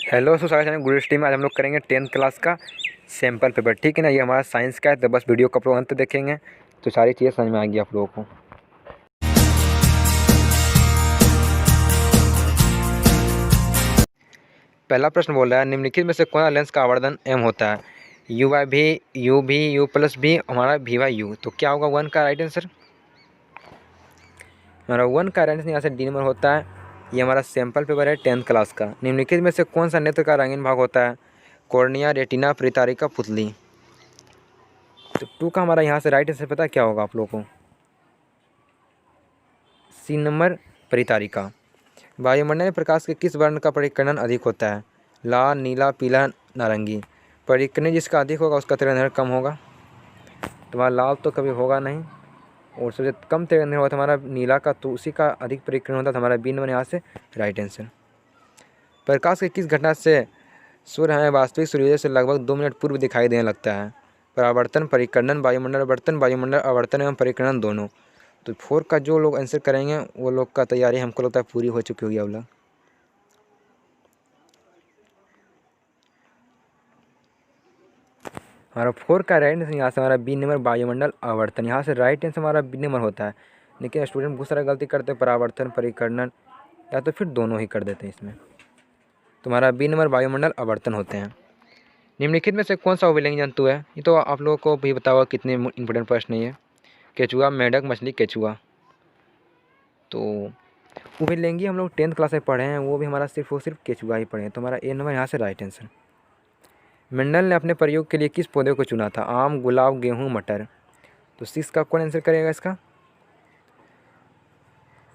Hello स्वागत है गुरु T में। आज हम लोग करेंगे 10th क्लास का सैम्पल पेपर, ठीक है ना। ये हमारा साइंस का है, तो बस वीडियो को आप लोग अंत देखेंगे तो सारी चीज़ें समझ में आएगी आप लोगों को। पहला प्रश्न बोल रहा है, निम्नलिखित में से कौन सा लेंस का आवर्धन एम होता है? यू बाई भी, यू भी, यू प्लस भी, हमारा भी बाई यू। तो क्या होगा वन का राइट आंसर? हमारा वन का राइट आंसर यहाँ से डी नंबर होता है। ये हमारा सैम्पल पेपर है 10th क्लास का। निम्नलिखित में से कौन सा नेत्र का रंगीन भाग होता है? कॉर्निया, रेटिना, परितारिका, पुतली। तो टू का हमारा यहाँ से राइट आंसर पता क्या होगा आप लोगों को? सी नंबर, परितारिका। वायुमंडल में प्रकाश के किस वर्ण का परिकर्णन अधिक होता है? लाल, नीला, पीला, नारंगी। परिकर्णन जिसका अधिक होगा उसका तिरंधर कम होगा। तुम्हारा लाल तो कभी होगा नहीं, और सबसे कम तिरंधर होगा हमारा नीला का, तो उसी का अधिक परिकर्णन होता है। हमारा बी नंबर यहाँ से राइट आंसर। प्रकाश की किस घटना से सूर्य हमें वास्तविक सूर्योदय से लगभग 2 मिनट पूर्व दिखाई देने लगता है? परावर्तन, परिकर्णन, वायुमंडल आवर्तन, वायुमंडल आवर्तन एवं परिकर्णन दोनों। तो 4 का जो लोग आंसर करेंगे वो लोग का तैयारी हमको लगता है पूरी हो चुकी होगी अब लोग। हमारा 4 का राइट आंसर यहाँ से हमारा बी नंबर, वायुमंडल आवर्तन। यहाँ से राइट आंसर हमारा बी नंबर होता है। लेकिन स्टूडेंट बहुत सारा गलती करते हैं, परावर्तन, परिकर्णन, या तो फिर दोनों ही कर देते हैं इसमें। तुम्हारा बी नंबर वायुमंडल आवर्तन होते हैं। निम्नलिखित में से कौन सा उभयलिंगी जंतु है? ये तो आप लोगों को भी बताओ कितने इंपॉर्टेंट प्रश्न है ये। केचुआ, मेढक, मछली, केचुआ। तो उभयलिंगी हम लोग 10th क्लास में पढ़े हैं, वो भी हमारा सिर्फ केचुआ ही पढ़े हैं। तो हमारा ए नंबर यहाँ से राइट आंसर। मेंडल ने अपने प्रयोग के लिए किस पौधे को चुना था? आम, गुलाब, गेहूँ, मटर। तो 6 का कौन आंसर करेगा इसका?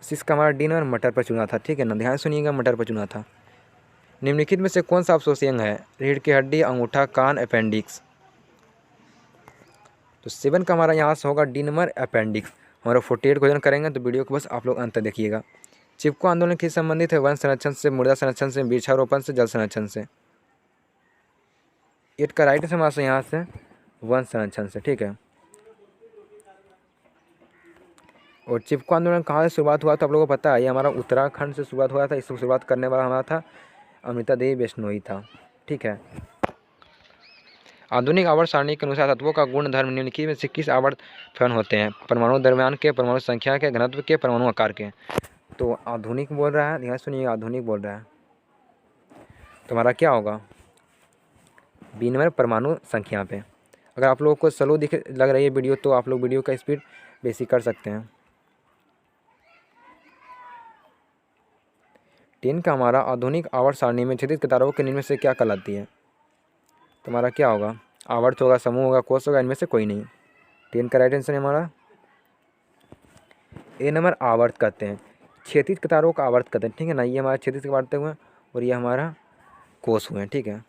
6 का हमारा डी नंबर, मटर पर चुना था, ठीक है ना। ध्यान सुनिएगा, मटर पर चुना था। निम्नलिखित में से कौन सा अवशोषी अंग है? रीढ़ की हड्डी, अंगूठा, कान, अपेंडिक्स। तो 7 का हमारा यहाँ से होगा डी नंबर, अपेंडिक्स। हमारा 48 क्वेश्चन करेंगे, तो वीडियो को बस आप लोग अंत तक देखिएगा। चिपको आंदोलन किस संबंधित है? वन संरक्षण से, मृदा संरक्षण से, वृक्षारोपण से, जल संरक्षण से। 8 का राइट आंसर हमारा से यहाँ से वन संरक्षण से, ठीक है। और चिपको आंदोलन कहाँ से शुरुआत हुआ था आप लोगों को पता है? ये हमारा उत्तराखंड से शुरुआत हुआ था। इसको शुरुआत करने वाला हमारा था अमृता देवी बिश्नोई था, ठीक है। आधुनिक आवर्त सारणी के अनुसार तत्वों का गुण धर्म निम्नलिखित में से किस आवर्त फलन होते हैं? परमाणु द्रव्यमान के, परमाणु संख्या के, घनत्व के, परमाणु आकार के। तो आधुनिक बोल रहा है, ध्यान सुनिए, आधुनिक बोल रहा है। तो हमारा क्या होगा? बी नंबर, परमाणु संख्या पे। अगर आप लोगों को स्लो दिख लग रही है वीडियो, तो आप लोग वीडियो का स्पीड बेसी कर सकते हैं। 10 का हमारा आधुनिक आवर्त सारणी में क्षैतिज कतारों के निम्न में से क्या कहलाती है? तुम्हारा क्या होगा? आवर्त होगा, समूह होगा, कोष होगा, इनमें से कोई नहीं। 10 का राइट आंसर है हमारा ए नंबर, आवर्त कहते हैं। क्षैतिज कतारों का आवर्त कहते हैं, ठीक है ना। ये हमारा क्षैतिज के बांटते हुए और ये हमारा कोष हुए, ठीक है।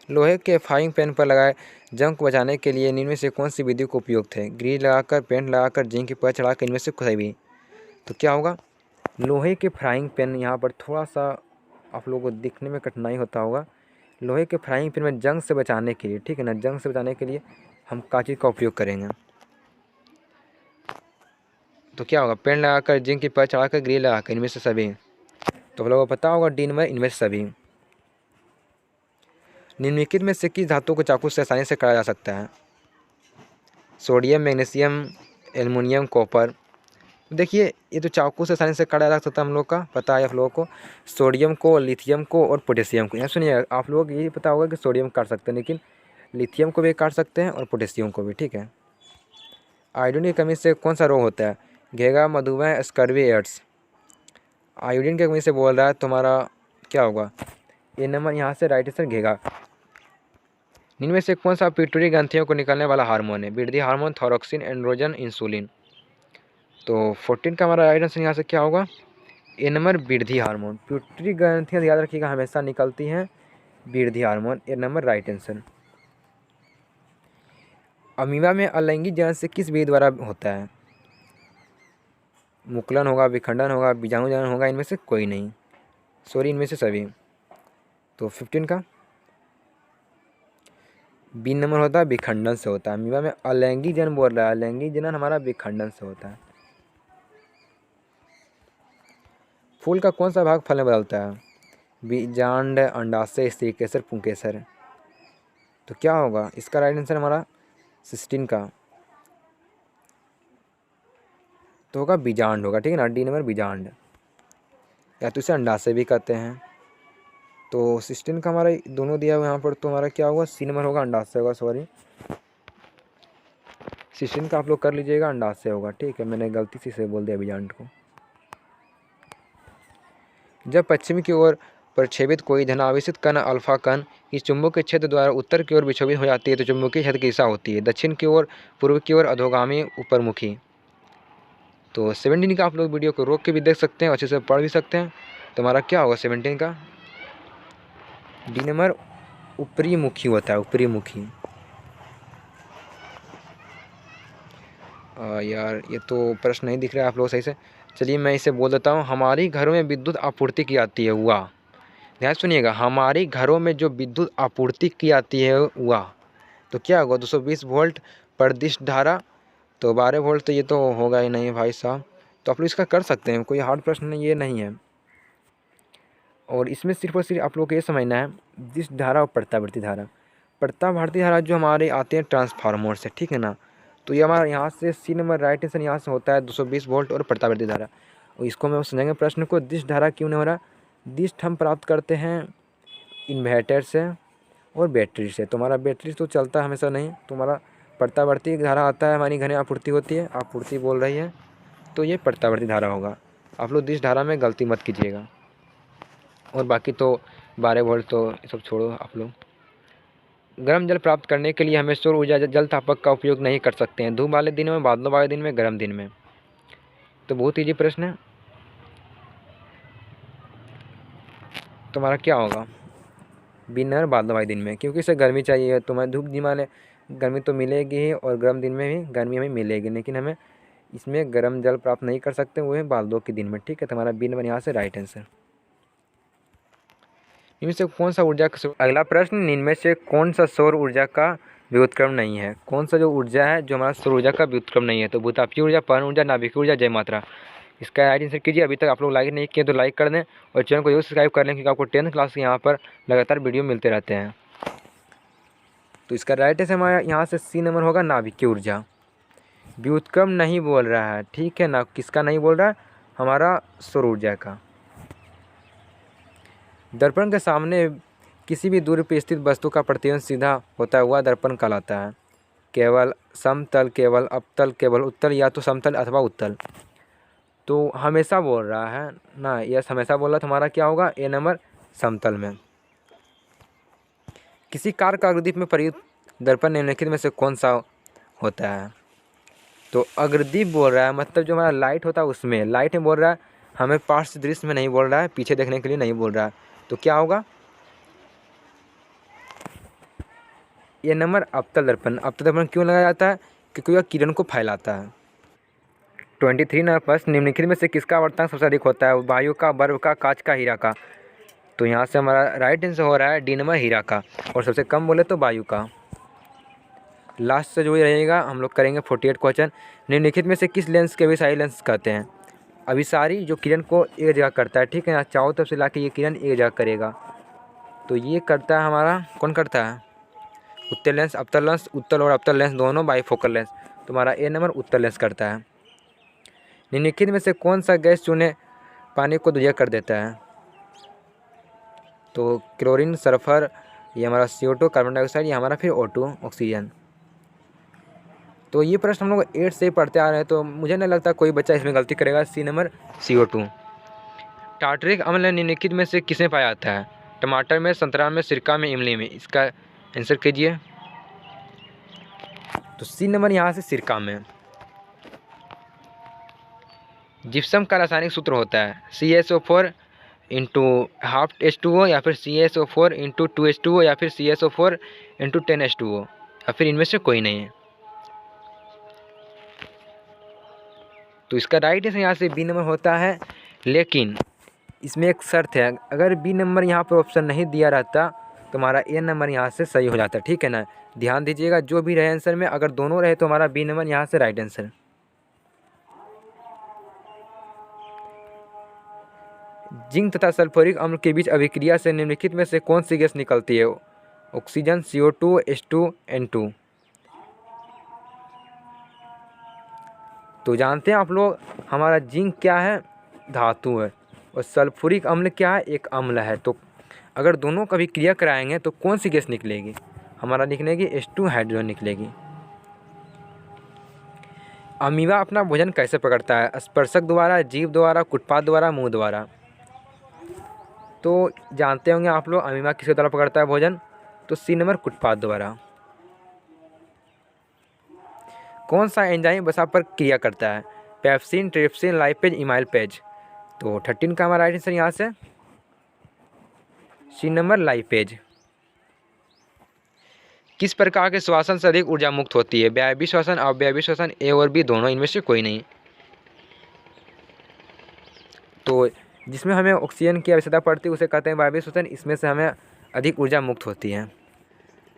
लोहे के फ्राइंग पैन पर लगाए जंग को बचाने के लिए इनमें से कौन सी विधि को उपयुक्त है? ग्रीस लगाकर, पेंट लगाकर, जिंक की परत चढ़ाकर, इनमें से कोई भी। तो क्या होगा? लोहे के फ्राइंग पैन, यहाँ पर थोड़ा सा आप लोगों को दिखने में कठिनाई होता होगा। लोहे के फ्राइंग पैन में जंग से बचाने के लिए, ठीक है ना, जंग से बचाने के लिए हम कांची का उपयोग करेंगे। तो क्या होगा? पेंट लगाकर, जिंक की परत चढ़ाकर, ग्रिल लगाकर, इनमें से सभी। तो आप लोगों को पता होगा डी नंबर, इनमें से सभी। निम्नलिखित में से किस धातु को चाकू से आसानी से काटा जा सकता है? Sodium, magnesium, aluminium, copper. देखिए, ये तो चाकू से आसानी से काटा जा सकता है, हम लोग का पता है आप लोगों को। सोडियम को, लिथियम को और पोटेशियम को। यहाँ सुनिए, आप लोगों को ये पता होगा कि सोडियम काट सकते हैं, लेकिन लिथियम को भी काट सकते हैं और पोटेशियम को भी, ठीक है। आयोडीन की कमी से कौन सा रोग होता है? घेगा, मधुमेह, स्कर्वी, एड्स। आयोडीन की कमी से बोल रहा है, तुम्हारा क्या होगा? ये नंबर यहाँ से राइट आंसर, घेगा। इनमें से कौन सा पिट्यूटरी ग्रंथियों को निकालने वाला हार्मोन है? वृद्धि हार्मोन, थायरोक्सिन, एंड्रोजन, इंसुलिन। तो 14 का हमारा राइट आंसर यहाँ से क्या होगा? ए नंबर, वृद्धि हार्मोन। पिट्यूटरी ग्रंथियाँ याद रखिएगा हमेशा निकलती हैं वृद्धि हार्मोन, ए नंबर राइट आंसर। अमीबा में अलैंगिक जनन से किस विधि द्वारा होता है? मुकुलन होगा, विखंडन होगा, बीजाणु जनन होगा, इनमें से कोई नहीं। सॉरी, इनमें से सभी। तो 15 का बी नंबर होता है, विखंडन से होता है। अमीबा में अलैंगिक जनन बोल रहा है, अलैंगिक जनन हमारा विखंडन से होता है। फूल का कौन सा भाग फल में बदलता है? बीजांड, अंडाशय, स्त्रीकेसर, पुंकेसर। तो क्या होगा इसका राइट आंसर हमारा सिस्टीन का तो होगा बीजांड होगा, ठीक है ना, डी नंबर बीजांड, या तो इसे अंडाशय भी कहते हैं। तो सिस्टीन का हमारा दोनों दिया हुआ यहाँ पर, तो हमारा क्या होगा सी नंबर होगा, अंडाशय होगा, सॉरी सिस्टीन का आप लोग कर लीजिएगा, अंडाशय होगा, ठीक है, मैंने गलती से बोल दिया बीजांड को। जब पश्चिम की ओर प्रक्षेपित कोई धनावेशित कण अल्फा कण इस चुंबकीय क्षेत्र द्वारा उत्तर की ओर विक्षोभित हो जाती है तो चुंबकीय क्षेत्र की दिशा होती है दक्षिण की ओर, पूर्व की ओर, अधोगामी, ऊपरमुखी। तो 17 का आप लोग वीडियो को रोक के भी देख सकते हैं, अच्छे से पढ़ भी सकते हैं। तो हमारा क्या होगा 17 का डी नंबर ऊपरी मुखी होता है, ऊपरी मुखी। यार ये तो प्रश्न नहीं दिख रहा है आप लोग सही से, चलिए मैं इसे बोल देता हूँ। हमारी घरों में विद्युत आपूर्ति की जाती है वह, ध्यान सुनिएगा, हमारी घरों में जो विद्युत आपूर्ति की जाती है वह, तो क्या होगा 220 वोल्ट प्रतिदिश धारा। तो 12 वोल्ट तो ये तो होगा ही नहीं भाई साहब, तो आप लोग इसका कर सकते हैं, कोई हार्ड प्रश्न ये नहीं है। और इसमें सिर्फ और सिर्फ आप लोग को ये समझना है जिस धारा और प्रत्यावर्ती धारा, प्रत्यावर्ती धारा जो हमारे आते हैं ट्रांसफार्मर से, ठीक है ना, तो ये हमारा यहाँ से सी नंबर राइट आंसर यहाँ से होता है 220 वोल्ट और प्रत्यावर्ती धारा। और इसको मैं समझेंगे प्रश्न को, दिश धारा क्यों नहीं हो रहा, दिश हम प्राप्त करते हैं इन्वर्टर से और बैटरी से, तो हमारा बैटरी तो चलता है हमेशा नहीं, तो हमारा प्रत्यावर्ती धारा आता है, हमारी घरें आपूर्ति होती है, आपूर्ति बोल रही है, तो ये प्रत्यावर्ती धारा होगा। आप लोग दिश धारा में गलती मत कीजिएगा। और बाकी तो 12 वोल्ट तो ये सब छोड़ो आप लोग। गर्म जल प्राप्त करने के लिए हमें सौर ऊर्जा जल तापक का उपयोग नहीं कर सकते हैं, धूप वाले दिन में, बादलों वाले दिन में, गर्म दिन में। तो बहुत ईजी प्रश्न है। तो हमारा क्या होगा बिना बादलों वाले दिन में, क्योंकि इसे गर्मी चाहिए, तो हमें धूप दिमाने गर्मी तो मिलेगी ही और गर्म दिन में भी गर्मी हमें मिलेगी, लेकिन हमें इसमें गर्म जल प्राप्त नहीं कर सकते, वो है बादलों के दिन में, ठीक है। तो हमारा बी नंबर यहाँ से राइट आंसर। इनमें से कौन सा ऊर्जा का, अगला प्रश्न, इनमें से कौन सा सौर ऊर्जा का व्युत्क्रम नहीं है, कौन सा जो ऊर्जा है जो हमारा सौर ऊर्जा का व्युत्क्रम नहीं है, तो भूतापीय ऊर्जा, पवन ऊर्जा, नाभिकीय ऊर्जा, जय मात्रा। इसका राइट आंसर कीजिए। अभी तक आप लोग लाइक नहीं किए तो लाइक कर दें और चैनल को जरूर सब्सक्राइब कर लें, क्योंकि आपको 10th क्लास के यहाँ पर लगातार वीडियो मिलते रहते हैं। तो इसका राइट आंसर हमारा यहाँ से सी नंबर होगा, नाभिकीय ऊर्जा। व्युत्क्रम नहीं बोल रहा है, ठीक है ना, किसका नहीं बोल रहा है, हमारा सौर ऊर्जा का। दर्पण के सामने किसी भी दूरी पर स्थित वस्तु का प्रतिबिंब सीधा होता हुआ दर्पण कहलाता है। केवल समतल, केवल अवतल, केवल उत्तल, या तो समतल अथवा उत्तल। तो हमेशा बोल रहा है ना, यस हमेशा बोल रहा, तो हमारा क्या होगा ए नंबर समतल में। किसी कार का अग्रदीप में प्रयुक्त दर्पण निम्नलिखित में से कौन सा होता है, तो अग्रदीप बोल रहा है, मतलब जो हमारा लाइट होता है उसमें, लाइट में बोल रहा है, हमें पार्श्व दृश्य में नहीं बोल रहा है, पीछे देखने के लिए नहीं बोल रहा है। तो क्या होगा ये नंबर अवतल दर्पण। अवतल दर्पण क्यों लगाया जाता है, क्योंकि वह किरण को फैलाता है। 23 नंबर प्रश्न, निम्नलिखित में से किसका आवर्तक सबसे अधिक होता है, वायु का, बर्फ का, कांच का, हीरा का। तो यहाँ से हमारा राइट आंसर हो रहा है डी नंबर हीरा का, और सबसे कम बोले तो वायु का। लास्ट से जो ही रहेगा हम लोग करेंगे 48 क्वेश्चन। निम्नलिखित में से किस लेंस के अभिसारी लेंस कहते हैं, अभिसारी जो किरण को एक जगह करता है, ठीक है ना, चारों तरफ से ला के ये किरण एक जगह करेगा, तो ये करता है हमारा, कौन करता है, उत्तल लेंस, अवतल लेंस, उत्तल और अवतल लेंस दोनों बाईफोकल लेंस। तो हमारा ए नंबर उत्तल लेंस करता है। निम्नलिखित में से कौन सा गैस चूने पानी को दुर्जय कर देता है, तो क्लोरीन, सल्फर, ये हमारा CO2, कार्बन डाइऑक्साइड, ये हमारा फिर O2 ऑक्सीजन। तो ये प्रश्न हम लोग 8 से ही पढ़ते आ रहे हैं, तो मुझे नहीं लगता कोई बच्चा इसमें गलती करेगा। सी नंबर CO2। टार्टरिक अम्ल निम्नलिखित में से किसमें पाया जाता है, टमाटर में, संतरा में, सिरका में, इमली में। इसका आंसर कीजिए। तो सी नंबर यहाँ से सिरका में। जिप्सम का रासायनिक सूत्र होता है CaSO4 इंटू हाफ H2O, या फिर CaSO4 इंटू 2H2O, या फिर CaSO4 इंटू 10H2O, या फिर इनमें से कोई नहीं है। तो इसका राइट आंसर यहाँ से बी नंबर होता है, लेकिन इसमें एक शर्त है, अगर बी नंबर यहाँ पर ऑप्शन नहीं दिया रहता तो हमारा ए नंबर यहाँ से सही हो जाता, ठीक है ना। ध्यान दीजिएगा, जो भी रहे आंसर में अगर दोनों रहे तो हमारा बी नंबर यहाँ से राइट आंसर। जिंक तथा सल्फ्यूरिक अम्ल के बीच अभिक्रिया से निम्नलिखित में से कौन सी गैस निकलती है? Oxygen, CO2, H2, N2। तो जानते हैं आप लोग, हमारा जिंक क्या है? धातु है। और सल्फ्यूरिक अम्ल क्या है? एक अम्ल है। तो अगर दोनों का अभिक्रिया कराएंगे तो कौन सी गैस निकलेगी? हमारा निकलेगी H2 हाइड्रोजन निकलेगी। अमीबा अपना भोजन कैसे पकड़ता है? स्पर्शक द्वारा, जीभ द्वारा, कुटपाद द्वारा, मुंह द्वारा। तो जानते होंगे आप लोग अमीबा किसके द्वारा पकड़ता है भोजन? तो सी नंबर, कुटपाद द्वारा। कौन सा एंजाइम वसा पर क्रिया करता है? Pepsin, trypsin, lipase, amylase. तो 13 का हमारा राइट आंसर यहाँ से सी नंबर, लाइपेज। किस प्रकार के श्वसन से अधिक ऊर्जा मुक्त होती है? व्यायवीय श्वसन, अव्यायवीय श्वसन, ए और बी दोनों, इनमें से कोई नहीं। तो जिसमें हमें ऑक्सीजन की आवश्यकता पड़ती है उसे कहते हैं वायवीय श्वसन, इसमें से हमें अधिक ऊर्जा मुक्त होती है।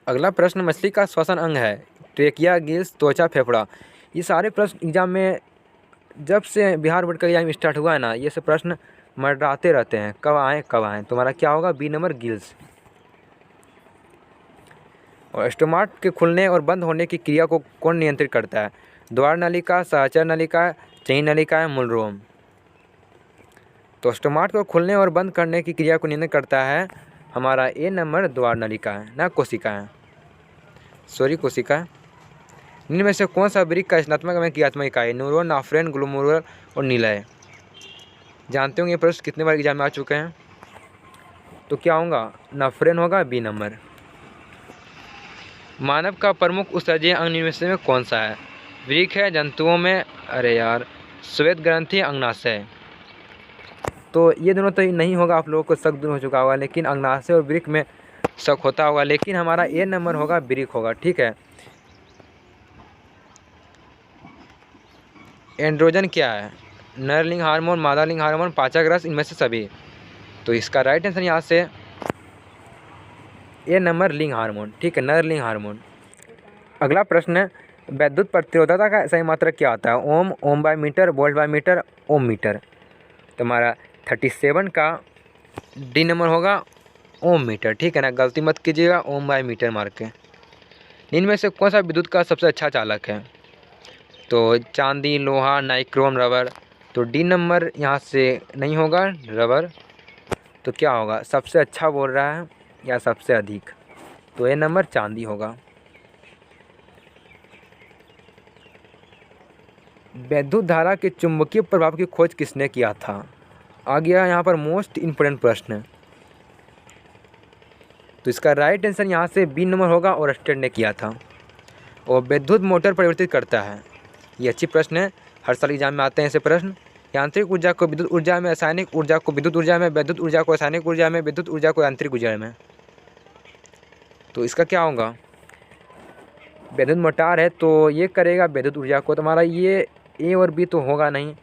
अगला प्रश्न मछली का श्वसन अंग है? ट्रेकिया, गिल्स, त्वचा, फेफड़ा। ये सारे प्रश्न एग्जाम में, जब से बिहार बोर्ड का एग्जाम स्टार्ट हुआ है ना, ये सब प्रश्न मंडराते रहते हैं, कब आए कब आए। तुम्हारा क्या होगा? B number, gills. और स्टोमाट के खुलने और बंद होने की क्रिया को कौन नियंत्रित करता है? द्वार नलिका, सहचर नलिका, चयी नलिका, मूलरोम। तो स्टोमाट को खुलने और बंद करने की क्रिया को नियंत्रित करता है हमारा ए नंबर, द्वार नलिका है ना, कोशिका है, सॉरी कोशिका है। इनमें से कौन सा वृक्क का स्नात्मक में क्रियात्मक इकाई? न्यूरॉन, नाफ्रेन, ग्लोमेरुलर और निलय। जानते होंगे ये प्रश्न कितने बार एग्जाम में आ चुके हैं। तो क्या होगा? नाफ्रेन होगा, बी नंबर। मानव का प्रमुख उत्सर्जनीय अंग निम्न में कौन सा है? वृक्क है, जंतुओं में, अरे यार, श्वेत ग्रंथि, अंगनाशय। तो ये दोनों तो नहीं होगा, आप लोगों को शक दूर हो चुका होगा, लेकिन अंगनाशय और वृक्क में शक होता होगा, लेकिन हमारा ए नंबर होगा, वृक्क होगा। ठीक है। एंड्रोजन क्या है? नरलिंग हार्मोन, मादालिंग हार्मोन, पाचक रस, इनमें से सभी। तो इसका राइट आंसर यहाँ से ए नंबर, लिंग हार्मोन। ठीक है, नरलिंग हार्मोन। अगला प्रश्न है, विद्युत प्रतिरोधकता का सही मात्रक क्या होता है? Ohm, ohm by metre, volt by metre, ohm metre. तो हमारा 37 का डी नंबर होगा, ओम मीटर। ठीक है ना, गलती मत कीजिएगा, ओम बाय मीटर मार के। इनमें से कौन सा विद्युत का सबसे अच्छा चालक है? तो चांदी, लोहा, नाइक्रोम, रबर। तो डी नंबर यहाँ से नहीं होगा, रबर। तो क्या होगा? सबसे अच्छा बोल रहा है या सबसे अधिक? तो ए नंबर, चांदी होगा। विद्युत धारा के चुंबकीय प्रभाव की खोज किसने किया था? आ गया यहाँ पर मोस्ट इम्पोर्टेंट प्रश्न। तो इसका राइट आंसर यहाँ से बी नंबर होगा, ओरस्टेड ने किया था। और विद्युत मोटर परिवर्तित करता है, ये अच्छी प्रश्न है, हर साल एग्जाम में आते हैं ऐसे प्रश्न। यांत्रिक ऊर्जा को विद्युत ऊर्जा में, रासायनिक ऊर्जा को विद्युत ऊर्जा में, विद्युत ऊर्जा को रासायनिक ऊर्जा में, विद्युत ऊर्जा को यांत्रिक ऊर्जा में। तो इसका क्या होगा? विद्युत मोटार है तो ये करेगा विद्युत ऊर्जा को। तुम्हारा ये ए और बी तो होगा नहीं,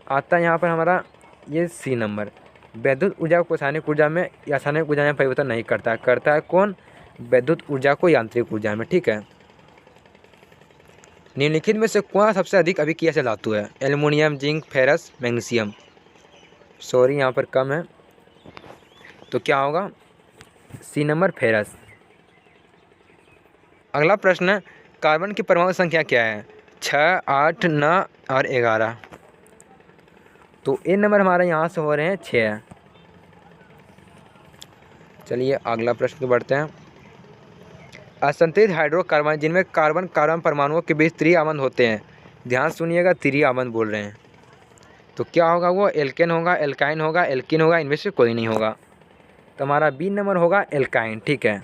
आता है यहाँ पर हमारा ये सी नंबर। विद्युत ऊर्जा को रासायनिक ऊर्जा में या रासायनिक ऊर्जा में परिवर्तन नहीं करता है, करता है कौन? विद्युत ऊर्जा को यांत्रिक ऊर्जा में। ठीक है। निम्नलिखित में से कौन सबसे अधिक अभिक्रियाशील धातु है? Aluminium, zinc, ferrous, magnesium. Sorry यहाँ पर कम है, तो क्या होगा? C number, ferrous. अगला प्रश्न, कार्बन की परमाणु संख्या क्या है? 6, 8, 9 और 11। तो ए नंबर हमारे यहाँ से हो रहे हैं 6। चलिए अगला प्रश्न बढ़ते हैं। असंतुलित हाइड्रोकार्बन जिनमें कार्बन कार्बन परमाणुओं के बीच त्रि आबंध होते हैं, ध्यान सुनिएगा, त्रि आबंध बोल रहे हैं। तो क्या होगा? वो एल्केन होगा, एल्काइन होगा, एल्किन होगा, इनमें से कोई नहीं होगा। तो हमारा बी नंबर होगा, एल्काइन। ठीक है।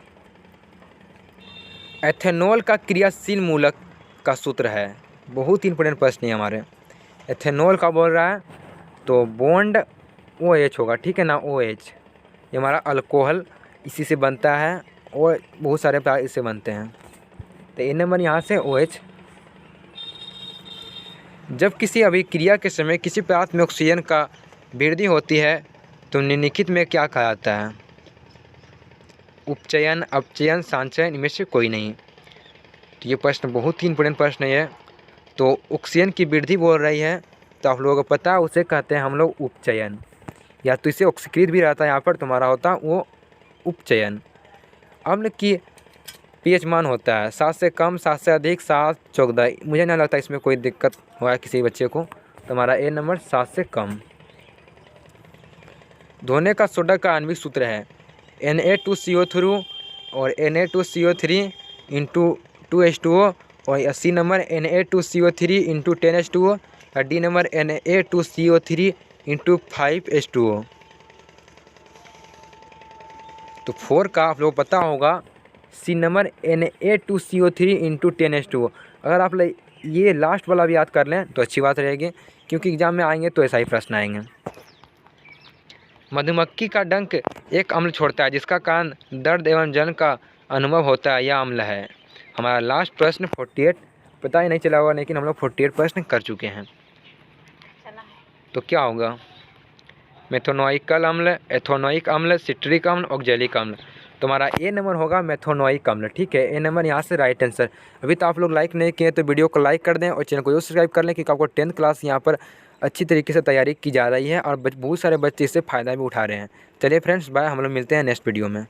एथेनॉल का क्रियाशील मूलक का सूत्र है, बहुत ही इंपॉर्टेंट प्रश्न है हमारे। एथेनॉल का बोल रहा है तो बॉन्ड OH होगा। ठीक है ना, OH। ये हमारा अल्कोहल इसी से बनता है और बहुत सारे पदार्थ इससे बनते हैं। तो ए नंबर यहाँ से OH। जब किसी अभिक्रिया के समय किसी पदार्थ में ऑक्सीजन का वृद्धि होती है तो निम्नलिखित में क्या कहा जाता है? उपचयन, अपचयन, संचयन, इनमें से कोई नहीं। तो ये प्रश्न बहुत ही इंपॉर्टेंट प्रश्न है। तो ऑक्सीजन की वृद्धि बोल रही है तो आप लोगों को पता है, उसे कहते हैं हम लोग उपचयन। या तो इसे ऑक्सीकृत भी रहता है यहाँ पर तुम्हारा होता वो उपचयन। अम्ल की पीएच मान होता है 7 से कम, 7 से अधिक, 7, 14। मुझे नहीं लगता इसमें कोई दिक्कत हुआ है किसी बच्चे को। तुम्हारा ए नंबर 7 से कम। धोने का सोडा का आणविक सूत्र है Na2CO3 और Na2CO3 इंटू 2H2O, और सी नंबर Na2CO3 इंटू 10H2O, और D number Na2CO3 into 5H2O। तो 4 का आप लोग पता होगा C number Na2CO3 into 10H2O। अगर आप ये लास्ट वाला भी याद कर लें तो अच्छी बात रहेगी, क्योंकि एग्जाम में आएंगे तो ऐसा ही प्रश्न आएंगे। मधुमक्खी का डंक एक अम्ल छोड़ता है जिसका कारण दर्द एवं जलन का अनुभव होता है, यह अम्ल है। हमारा लास्ट प्रश्न 48, पता ही नहीं चला होगा लेकिन हम लोग 48 प्रश्न कर चुके हैं। तो क्या होगा? मेथोनोइकल अम्ल, एथोनोइक अम्ल, सिट्रिक अम्ल, ऑक्जेलिक अम्ल। तुम्हारा ए नंबर होगा मेथोनोइक अम्ल। ठीक है, ए नंबर यहाँ से राइट आंसर। अभी तो आप लोग लाइक नहीं किए तो वीडियो को लाइक कर दें और चैनल को जरूर सब्सक्राइब कर लें, क्योंकि आपको 10th क्लास यहाँ पर अच्छी तरीके से तैयारी की जा रही है और बहुत सारे बच्चे इससे फ़ायदा भी उठा रहे हैं। चलिए फ्रेंड्स, बाय, हम लोग मिलते हैं नेक्स्ट वीडियो में।